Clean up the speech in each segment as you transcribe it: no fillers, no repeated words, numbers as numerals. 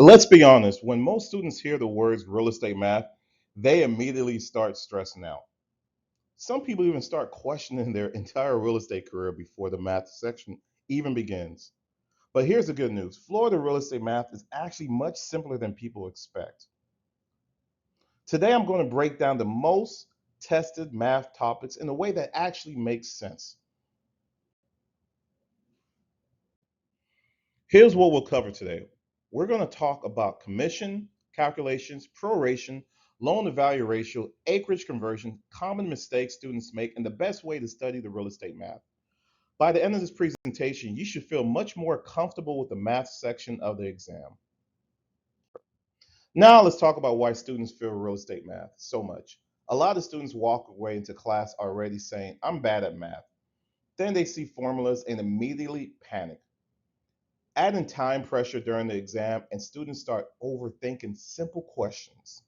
Let's be honest, when most students hear the words real estate math, they immediately start stressing out. Some people even start questioning their entire real estate career before the math section even begins. But here's the good news: Florida real estate math is actually much simpler than people expect. Today, I'm going to break down the most tested math topics in a way that actually makes sense. Here's what we'll cover today. We're going to talk about commission calculations, proration, loan to value ratio, acreage conversion, common mistakes students make, and the best way to study the real estate math. By the end of this presentation, you should feel much more comfortable with the math section of the exam. Now let's talk about why students fear real estate math so much. A lot of students walk away into class already saying, I'm bad at math. Then they see formulas and immediately panic. Add in time pressure during the exam, and students start overthinking simple questions.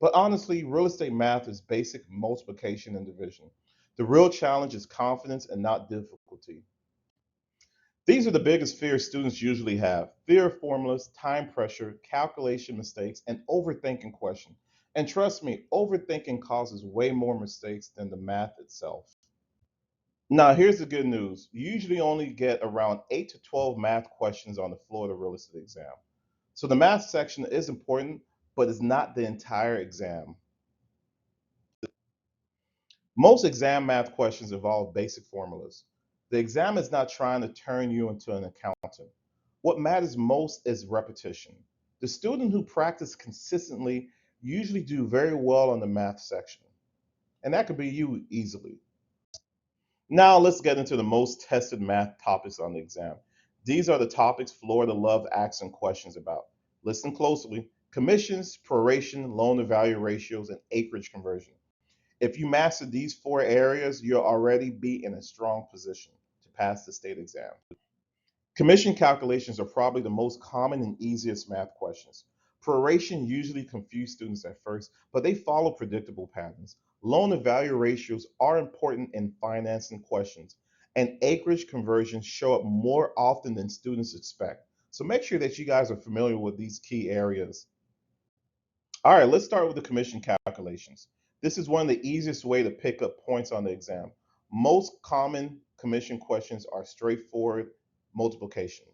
But honestly, real estate math is basic multiplication and division. The real challenge is confidence and not difficulty. These are the biggest fears students usually have: fear of formulas, time pressure, calculation mistakes, and overthinking questions. And trust me, overthinking causes way more mistakes than the math itself. Now, here's the good news. You usually only get around 8 to 12 math questions on the Florida real estate exam. So the math section is important, but it's not the entire exam. Most exam math questions involve basic formulas. The exam is not trying to turn you into an accountant. What matters most is repetition. The student who practice consistently usually do very well on the math section, and that could be you easily. Now let's get into the most tested math topics on the exam. These are the topics Florida love asking questions about. Listen closely: commissions, proration, loan to value ratios, and acreage conversion. If you master these four areas, you'll already be in a strong position to pass the state exam. Commission calculations are probably the most common and easiest math questions. Proration usually confuse students at first, but they follow predictable patterns. Loan to value ratios are important in financing questions, and acreage conversions show up more often than students expect. So make sure that you guys are familiar with these key areas. All right, let's start with the commission calculations. This is one of the easiest way to pick up points on the exam. Most common commission questions are straightforward multiplication.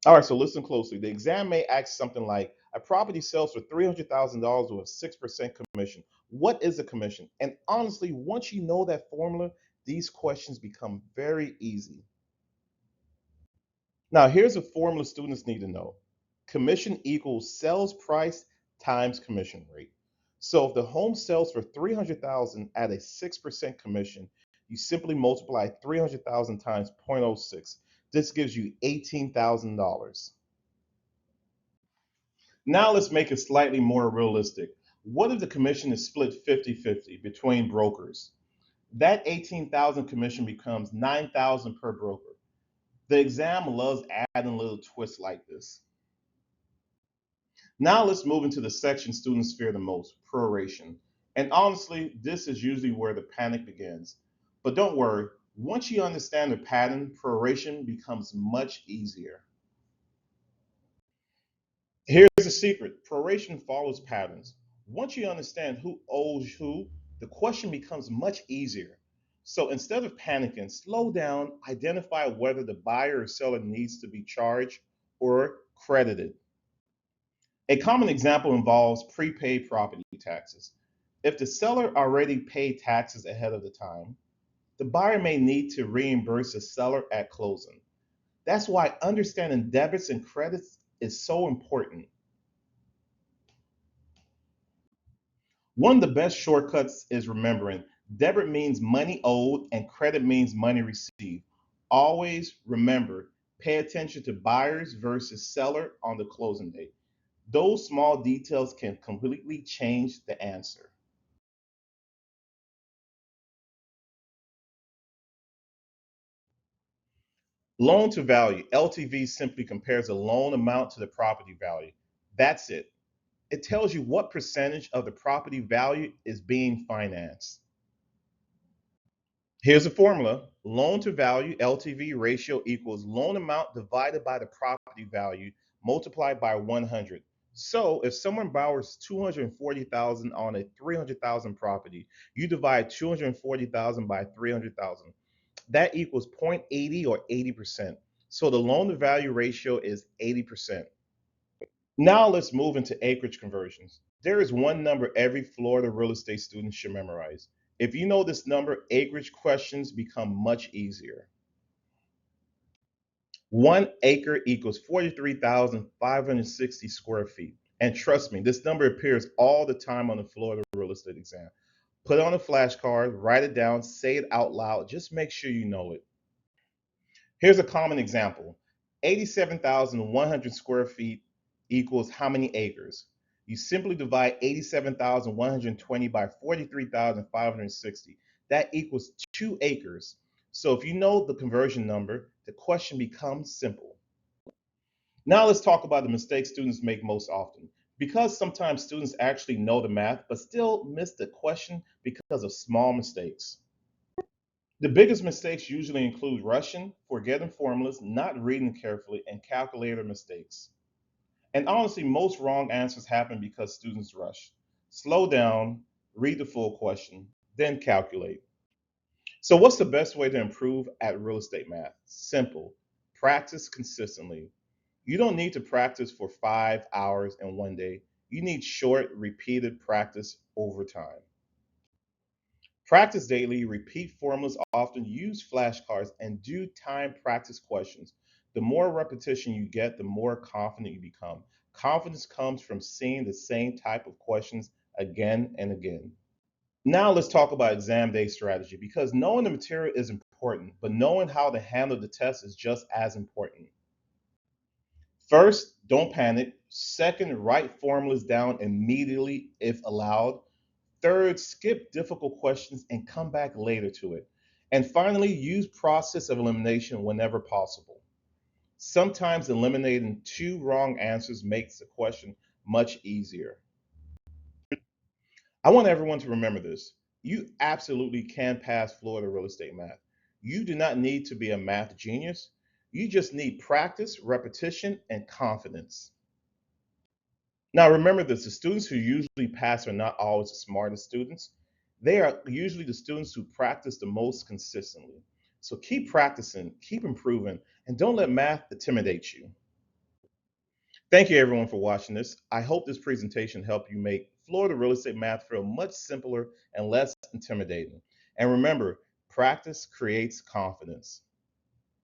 All right, so listen closely. The exam may ask something like, a property sells for $300,000 with a 6% commission. What is a commission? And honestly, once you know that formula, these questions become very easy. Now, here's a formula students need to know. Commission equals sales price times commission rate. So if the home sells for 300,000 at a 6% commission, you simply multiply 300,000 times 0.06. This gives you $18,000. Now let's make it slightly more realistic. What if the commission is split 50-50 between brokers? That 18,000 commission becomes 9,000 per broker. The exam loves adding little twists like this. Now let's move into the section students fear the most: proration. And honestly, this is usually where the panic begins. But don't worry, once you understand the pattern, proration becomes much easier. Here's the secret: proration follows patterns. Once you understand who owes who, the question becomes much easier. So instead of panicking, slow down, identify whether the buyer or seller needs to be charged or credited. A common example involves prepaid property taxes. If the seller already paid taxes ahead of the time, the buyer may need to reimburse the seller at closing. That's why understanding debits and credits is so important. One of the best shortcuts is remembering debit means money owed and credit means money received. Always remember, pay attention to buyers versus seller on the closing date. Those small details can completely change the answer. Loan to value, LTV, simply compares the loan amount to the property value. That's it. It tells you what percentage of the property value is being financed. Here's a formula: loan to value, LTV ratio, equals loan amount divided by the property value multiply by 100. So if someone borrows 240,000 on a 300,000 property, you divide 240,000 by 300,000. That equals 0.80 or 80%. So the loan to value ratio is 80%. Now let's move into acreage conversions. There is one number every Florida real estate student should memorize. If you know this number, acreage questions become much easier. 1 acre equals 43,560 square feet. And trust me, this number appears all the time on the Florida real estate exam. Put it on a flashcard, write it down, say it out loud. Just make sure you know it. Here's a common example. 87,100 square feet equals how many acres? You simply divide 87,120 by 43,560. That equals 2 acres. So if you know the conversion number, the question becomes simple. Now let's talk about the mistakes students make most often. Because sometimes students actually know the math, but still miss the question because of small mistakes. The biggest mistakes usually include rushing, forgetting formulas, not reading carefully, and calculator mistakes. And honestly, most wrong answers happen because students rush. Slow down, read the full question, then calculate. So, what's the best way to improve at real estate math? Simple. Practice consistently. You don't need to practice for 5 hours in one day. You need short, repeated practice over time. Practice daily, repeat formulas often, use flashcards, and do time practice questions. The more repetition you get, the more confident you become. Confidence comes from seeing the same type of questions again and again. Now let's talk about exam day strategy because knowing the material is important, but knowing how to handle the test is just as important. First, don't panic. Second, write formulas down immediately if allowed. Third, skip difficult questions and come back later to it. And finally, use process of elimination whenever possible. Sometimes eliminating two wrong answers makes the question much easier. I want everyone to remember this. You absolutely can pass Florida real estate math. You do not need to be a math genius. You just need practice, repetition, and confidence. Now, remember this, the students who usually pass are not always the smartest students. They are usually the students who practice the most consistently. So keep practicing, keep improving, and don't let math intimidate you. Thank you, everyone, for watching this. I hope this presentation helped you make Florida real estate math feel much simpler and less intimidating. And remember, practice creates confidence.